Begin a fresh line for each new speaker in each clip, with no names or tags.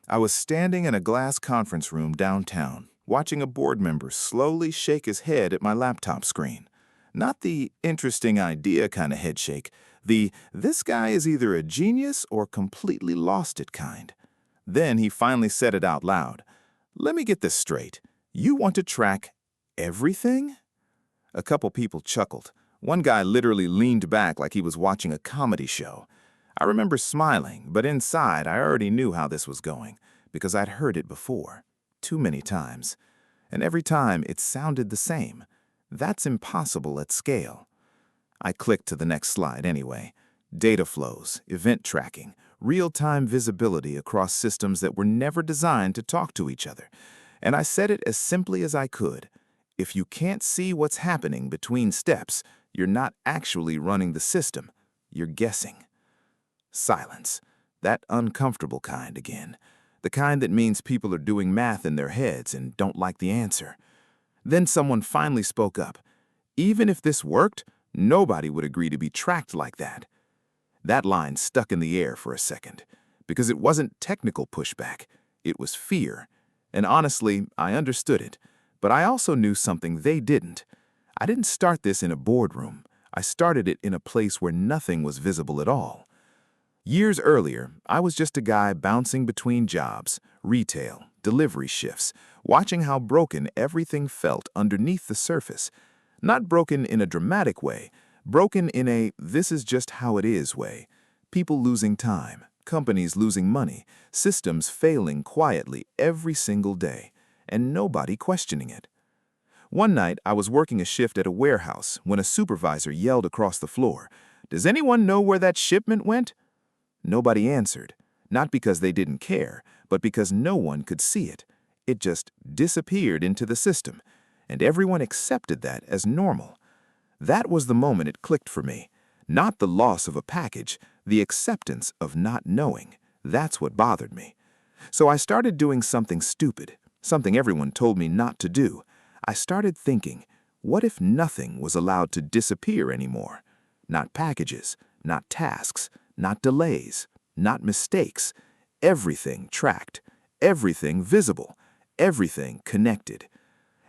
I was standing in a glass conference room downtown, watching a board member slowly shake his head at my laptop screen. Not the interesting idea kind of head shake, the this guy is either a genius or completely lost it kind. Then he finally said it out loud. Let me get this straight. You want to track everything? A couple people chuckled. One guy literally leaned back like he was watching a comedy show. I remember smiling, but inside I already knew how this was going, because I'd heard it before, too many times. And every time it sounded the same. That's impossible at scale. I clicked to the next slide anyway. Data flows, event tracking, real-time visibility across systems that were never designed to talk to each other. And I said it as simply as I could. If you can't see what's happening between steps, you're not actually running the system. You're guessing. Silence. That uncomfortable kind again. The kind that means people are doing math in their heads and don't like the answer. Then someone finally spoke up. Even if this worked, nobody would agree to be tracked like that. That line stuck in the air for a second, because it wasn't technical pushback. It was fear. And honestly, I understood it. But I also knew something they didn't. I didn't start this in a boardroom. I started it in a place where nothing was visible at all. Years earlier, I was just a guy bouncing between jobs, retail, delivery shifts, watching how broken everything felt underneath the surface. Not broken in a dramatic way, broken in a this is just how it is way. People losing time, companies losing money, systems failing quietly every single day, and nobody questioning it. One night, I was working a shift at a warehouse when a supervisor yelled across the floor, "Does anyone know where that shipment went?" Nobody answered, not because they didn't care, but because no one could see it. It just disappeared into the system, and everyone accepted that as normal. That was the moment it clicked for me. Not the loss of a package, the acceptance of not knowing. That's what bothered me. So I started doing something stupid, something everyone told me not to do. I started thinking, what if nothing was allowed to disappear anymore? Not packages, not tasks, not delays, not mistakes. Everything tracked, everything visible, everything connected.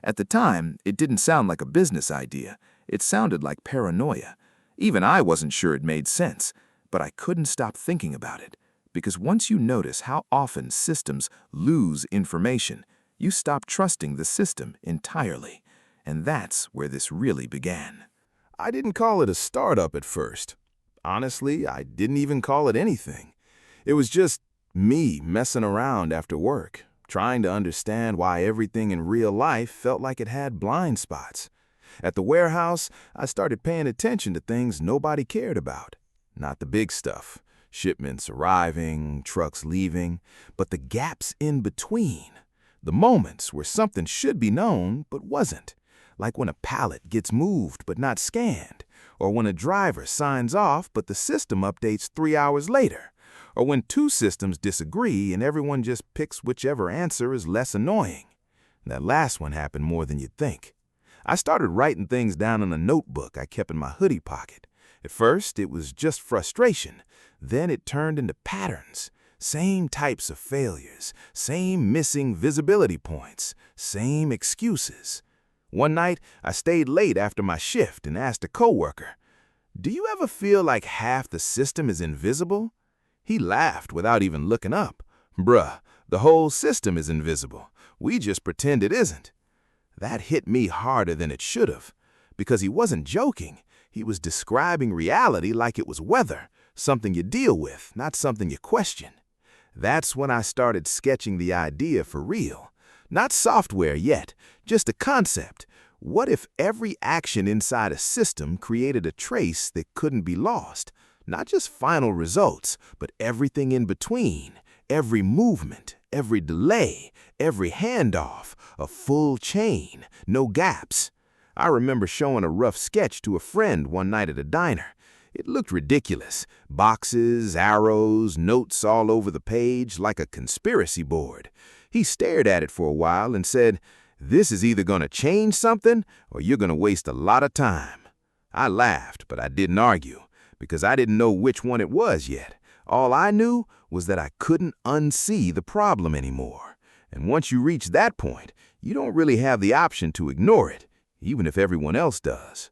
At the time, it didn't sound like a business idea. It sounded like paranoia. Even I wasn't sure it made sense, but I couldn't stop thinking about it. Because once you notice how often systems lose information, you stop trusting the system entirely. And that's where this really began.
I didn't call it a startup at first. Honestly, I didn't even call it anything. It was just me messing around after work, trying to understand why everything in real life felt like it had blind spots. At the warehouse, I started paying attention to things nobody cared about. Not the big stuff, shipments arriving, trucks leaving, but the gaps in between. The moments where something should be known but wasn't. Like when a pallet gets moved but not scanned, or when a driver signs off but the system updates 3 hours later, or when two systems disagree and everyone just picks whichever answer is less annoying. That last one happened more than you'd think. I started writing things down in a notebook I kept in my hoodie pocket. At first, it was just frustration. Then it turned into patterns. Same types of failures, same missing visibility points, same excuses. One night, I stayed late after my shift and asked a coworker, "Do you ever feel like half the system is invisible?" He laughed without even looking up. "Bruh, the whole system is invisible. We just pretend it isn't." That hit me harder than it should have, because he wasn't joking. He was describing reality like it was weather, something you deal with, not something you question. That's when I started sketching the idea for real. Not software yet, just a concept. What if every action inside a system created a trace that couldn't be lost? Not just final results, but everything in between. Every movement, every delay, every handoff, a full chain, no gaps. I remember showing a rough sketch to a friend one night at a diner. It looked ridiculous. Boxes, arrows, notes all over the page, like a conspiracy board. He stared at it for a while and said, "This is either going to change something or you're going to waste a lot of time." I laughed, but I didn't argue, because I didn't know which one it was yet. All I knew was that I couldn't unsee the problem anymore. And once you reach that point, you don't really have the option to ignore it, even if everyone else does.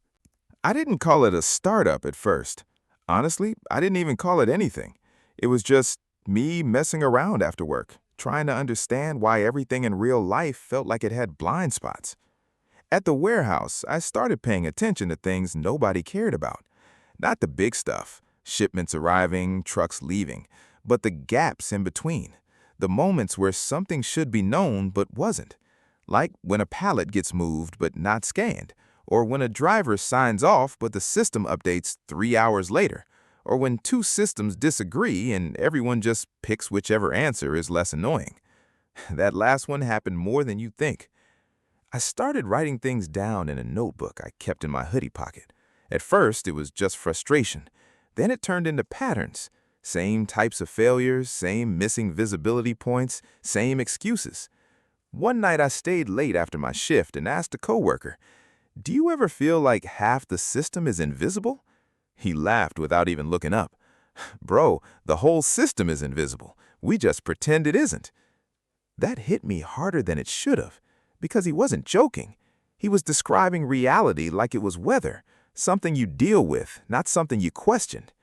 I didn't call it a startup at first. Honestly, I didn't even call it anything. It was just me messing around after work, trying to understand why everything in real life felt like it had blind spots. At the warehouse, I started paying attention to things nobody cared about. Not the big stuff, shipments arriving, trucks leaving, but the gaps in between. The moments where something should be known but wasn't. Like when a pallet gets moved but not scanned, or when a driver signs off but the system updates 3 hours later, or when two systems disagree and everyone just picks whichever answer is less annoying. That last one happened more than you think. I started writing things down in a notebook I kept in my hoodie pocket. At first, it was just frustration. Then it turned into patterns. Same types of failures, same missing visibility points, same excuses. One night I stayed late after my shift and asked a coworker, "Do you ever feel like half the system is invisible?" He laughed without even looking up. "Bro, the whole system is invisible. We just pretend it isn't." That hit me harder than it should have, because he wasn't joking. He was describing reality like it was weather, something you deal with, not something you questioned.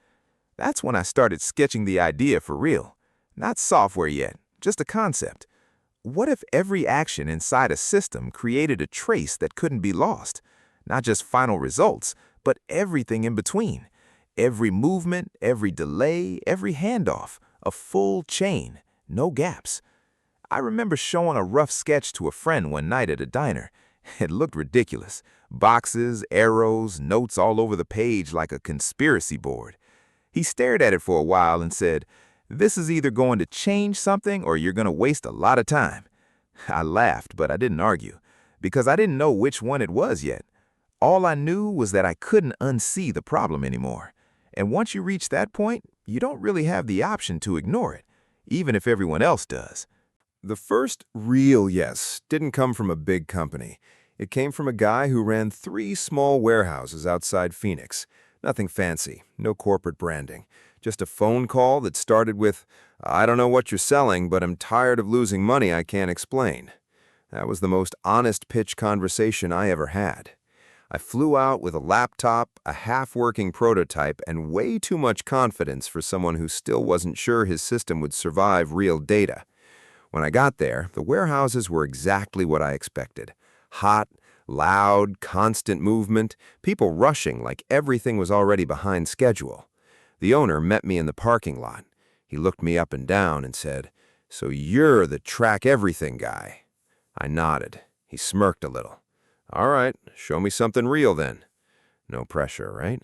That's when I started sketching the idea for real. Not software yet, just a concept. What if every action inside a system created a trace that couldn't be lost? Not just final results, but everything in between. Every movement, every delay, every handoff. A full chain, no gaps. I remember showing a rough sketch to a friend one night at a diner. It looked ridiculous. Boxes, arrows, notes all over the page like a conspiracy board. He stared at it for a while and said, "This is either going to change something or you're going to waste a lot of time." I laughed, but I didn't argue, because I didn't know which one it was yet. All I knew was that I couldn't unsee the problem anymore. And once you reach that point, you don't really have the option to ignore it, even if everyone else does.
The first real yes didn't come from a big company. It came from a guy who ran 3 small warehouses outside Phoenix. Nothing fancy, no corporate branding. Just a phone call that started with, "I don't know what you're selling, but I'm tired of losing money I can't explain." That was the most honest pitch conversation I ever had. I flew out with a laptop, a half-working prototype, and way too much confidence for someone who still wasn't sure his system would survive real data. When I got there, the warehouses were exactly what I expected. Hot, loud, constant movement, people rushing like everything was already behind schedule. The owner met me in the parking lot. He looked me up and down and said, "So you're the track everything guy?" I nodded. He smirked a little. "All right, show me something real then." No pressure, right?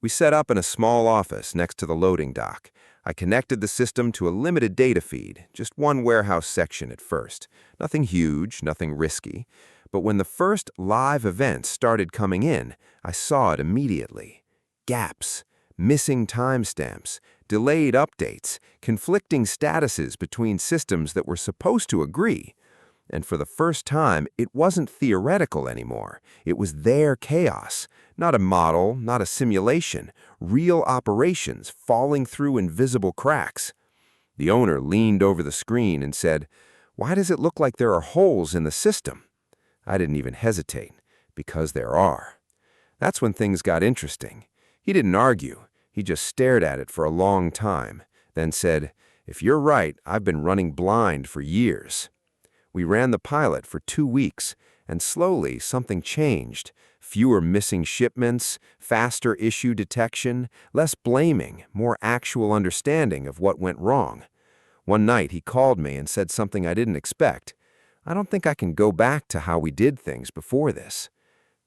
We set up in a small office next to the loading dock. I connected the system to a limited data feed, just one warehouse section at first. Nothing huge, nothing risky. But when the first live events started coming in, I saw it immediately. Gaps, missing timestamps, delayed updates, conflicting statuses between systems that were supposed to agree. And for the first time, it wasn't theoretical anymore. It was their chaos. Not a model, not a simulation. Real operations falling through invisible cracks. The owner leaned over the screen and said, "Why does it look like there are holes in the system?" I didn't even hesitate, because there are. That's when things got interesting. He didn't argue. He just stared at it for a long time, then said, "If you're right, I've been running blind for years." We ran the pilot for 2 weeks, and slowly something changed. Fewer missing shipments, faster issue detection, less blaming, more actual understanding of what went wrong. One night he called me and said something I didn't expect. "I don't think I can go back to how we did things before this."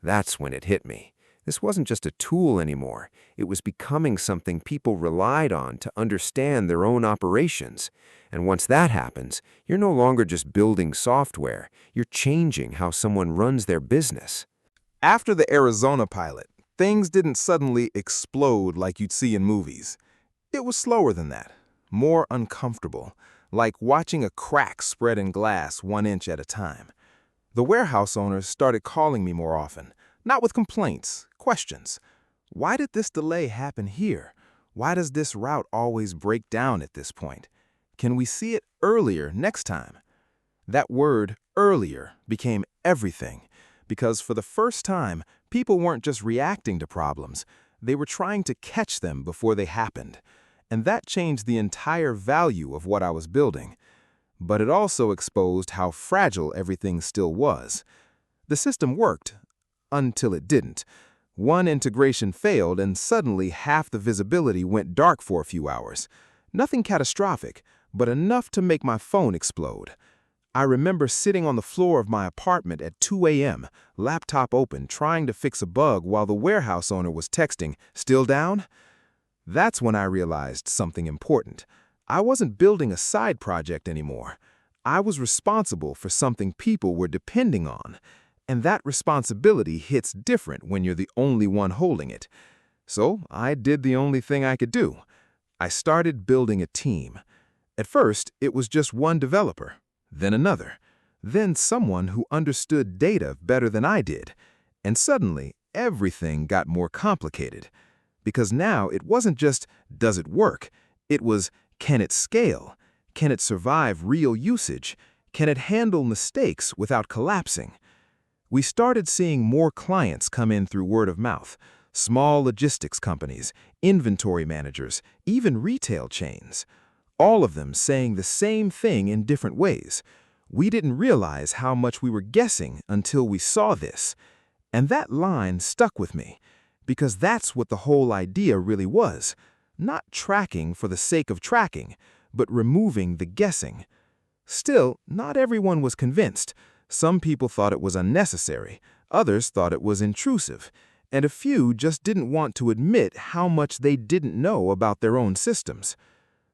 That's when it hit me. This wasn't just a tool anymore. It was becoming something people relied on to understand their own operations. And once that happens, you're no longer just building software. You're changing how someone runs their business.
After the Arizona pilot, things didn't suddenly explode like you'd see in movies. It was slower than that, more uncomfortable, like watching a crack spread in glass 1 inch at a time. The warehouse owners started calling me more often, not with complaints, questions. Why did this delay happen here?
Why does this route always break down at this point? Can we see it earlier next time? That word, earlier, became everything, because for the first time, people weren't just reacting to problems, they were trying to catch them before they happened. And that changed the entire value of what I was building. But it also exposed how fragile everything still was. The system worked, until it didn't. One integration failed, and suddenly half the visibility went dark for a few hours. Nothing catastrophic, but enough to make my phone explode. I remember sitting on the floor of my apartment at 2 a.m., laptop open, trying to fix a bug while the warehouse owner was texting, "Still down?" That's when I realized something important. I wasn't building a side project anymore. I was responsible for something people were depending on. And that responsibility hits different when you're the only one holding it. So I did the only thing I could do. I started building a team. At first, it was just one developer, then another, then someone who understood data better than I did. And suddenly, everything got more complicated. Because now it wasn't just, does it work? It was, can it scale? Can it survive real usage? Can it handle mistakes without collapsing? We started seeing more clients come in through word of mouth, small logistics companies, inventory managers, even retail chains. All of them saying the same thing in different ways. We didn't realize how much we were guessing until we saw this. And that line stuck with me, because that's what the whole idea really was. Not tracking for the sake of tracking, but removing the guessing. Still, not everyone was convinced. Some people thought it was unnecessary, others thought it was intrusive, and a few just didn't want to admit how much they didn't know about their own systems.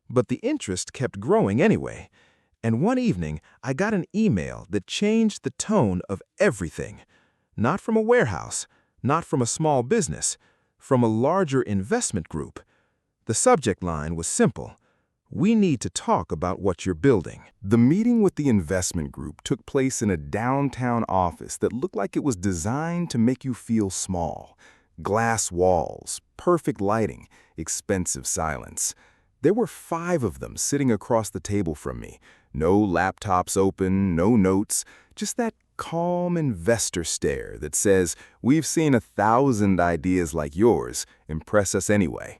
But the interest kept growing anyway, and one evening I got an email that changed the tone of everything. Not from a warehouse, not from a small business, from a larger investment group. The subject line was simple. We need to talk about what you're building.
The meeting with the investment group took place in a downtown office that looked like it was designed to make you feel small. Glass walls, perfect lighting, expensive silence. There were 5 of them sitting across the table from me. No laptops open, no notes, just that calm investor stare that says, "We've seen 1,000 ideas like yours. Impress us anyway."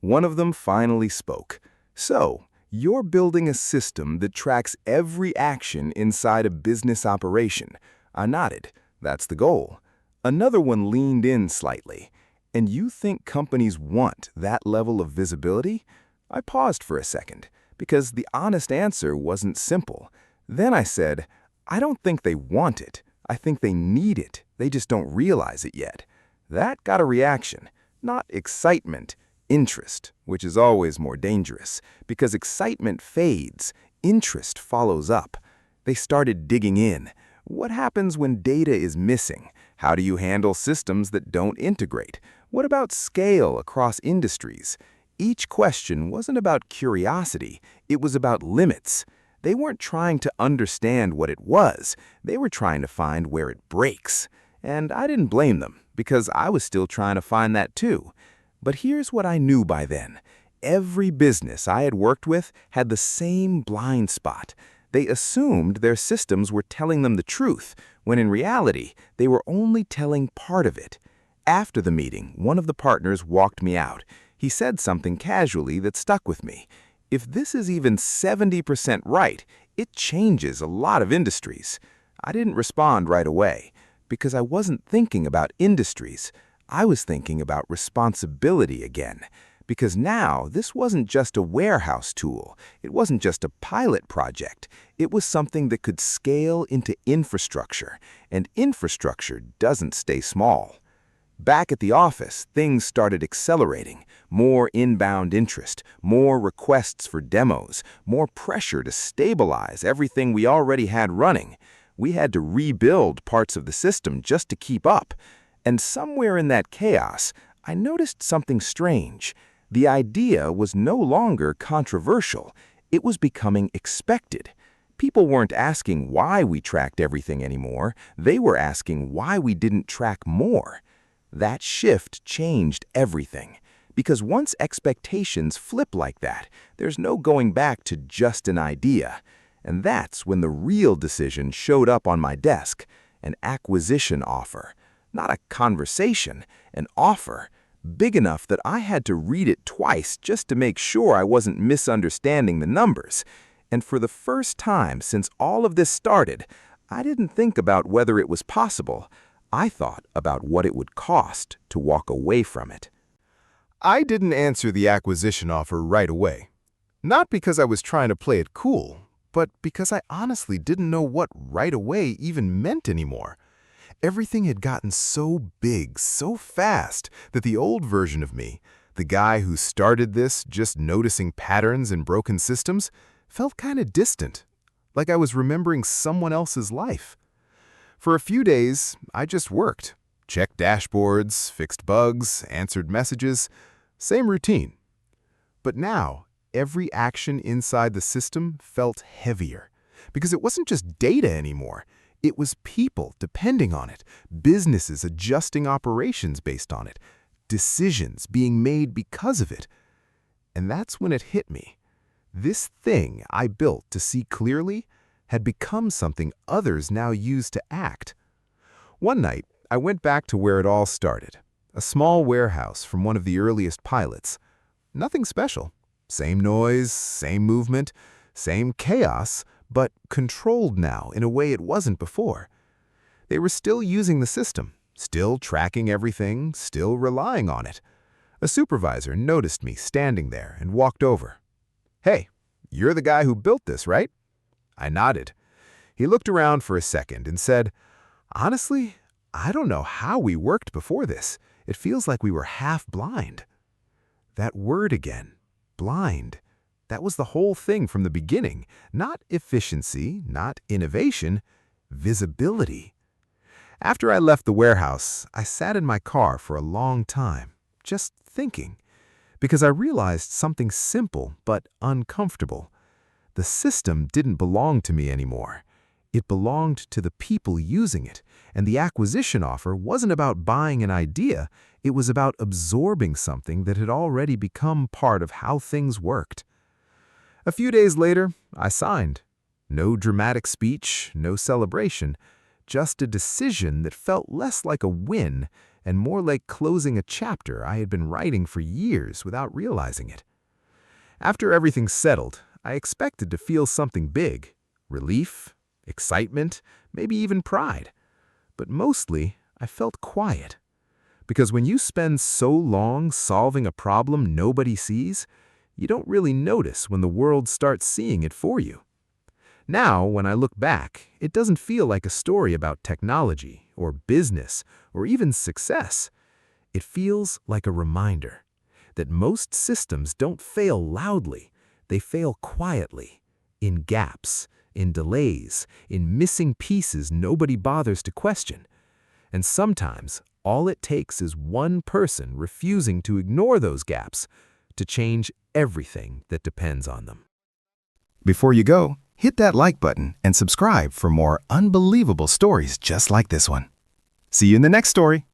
One of them finally spoke. "So, you're building a system that tracks every action inside a business operation." I nodded. "That's the goal." Another one leaned in slightly. "And you think companies want that level of visibility?" I paused for a second, because the honest answer wasn't simple. Then I said, "I don't think they want it. I think they need it. They just don't realize it yet." That got a reaction. Not excitement. Interest, which is always more dangerous, because excitement fades, interest follows up. They started digging in. What happens when data is missing? How do you handle systems that don't integrate? What about scale across industries? Each question wasn't about curiosity, it was about limits. They weren't trying to understand what it was, they were trying to find where it breaks. And I didn't blame them, because I was still trying to find that too. But here's what I knew by then. Every business I had worked with had the same blind spot. They assumed their systems were telling them the truth, when in reality, they were only telling part of it. After the meeting, one of the partners walked me out. He said something casually that stuck with me. "If this is even 70% right, it changes a lot of industries." I didn't respond right away, because I wasn't thinking about industries. I was thinking about responsibility again, because now this wasn't just a warehouse tool. It wasn't just a pilot project. It was something that could scale into infrastructure, and infrastructure doesn't stay small. Back at the office, things started accelerating. More inbound interest, more requests for demos, more pressure to stabilize everything we already had running. We had to rebuild parts of the system just to keep up. And somewhere in that chaos, I noticed something strange. The idea was no longer controversial. It was becoming expected. People weren't asking why we tracked everything anymore. They were asking why we didn't track more. That shift changed everything.
Because once expectations flip like that, there's no going back to just an idea. And that's when the real decision showed up on my desk, an acquisition offer. Not a conversation, an offer, big enough that I had to read it twice just to make sure I wasn't misunderstanding the numbers. And for the first time since all of this started, I didn't think about whether it was possible. I thought about what it would cost to walk away from it.
I didn't answer the acquisition offer right away. Not because I was trying to play it cool, but because I honestly didn't know what right away even meant anymore. Everything had gotten so big, so fast, that the old version of me, the guy who started this just noticing patterns in broken systems, felt kind of distant, like I was remembering someone else's life. For a few days, I just worked, checked dashboards, fixed bugs, answered messages, same routine. But now, every action inside the system felt heavier, because it wasn't just data anymore. It was people depending on it, businesses adjusting operations based on it, decisions being made because of it. And that's when it hit me. This thing I built to see clearly had become something others now use to act. One night, I went back to where it all started, a small warehouse from one of the earliest pilots. Nothing special. Same noise, same movement, same chaos, but controlled now in a way it wasn't before. They were still using the system, still tracking everything, still relying on it. A supervisor noticed me standing there and walked over. "Hey, you're the guy who built this, right?" I nodded. He looked around for a second and said, "Honestly, I don't know how we worked before this. It feels like we were half blind." That word again, blind. That was the whole thing from the beginning. Not efficiency, not innovation, visibility. After I left the warehouse, I sat in my car for a long time, just thinking, because I realized something simple but uncomfortable. The system didn't belong to me anymore. It belonged to the people using it, and the acquisition offer wasn't about buying an idea, it was about absorbing something that had already become part of how things worked. A few days later, I signed. No dramatic speech, no celebration, just a decision that felt less like a win and more like closing a chapter I had been writing for years without realizing it. After everything settled, I expected to feel something big, relief, excitement, maybe even pride. But mostly, I felt quiet. Because when you spend so long solving a problem nobody sees, you don't really notice when the world starts seeing it for you. Now, when I look back, it doesn't feel like a story about technology or business or even success. It feels like a reminder that most systems don't fail loudly, they fail quietly, in gaps, in delays, in missing pieces nobody bothers to question. And sometimes, all it takes is one person refusing to ignore those gaps to change everything that depends on them.
Before you go, hit that like button and subscribe for more unbelievable stories just like this one. See you in the next story.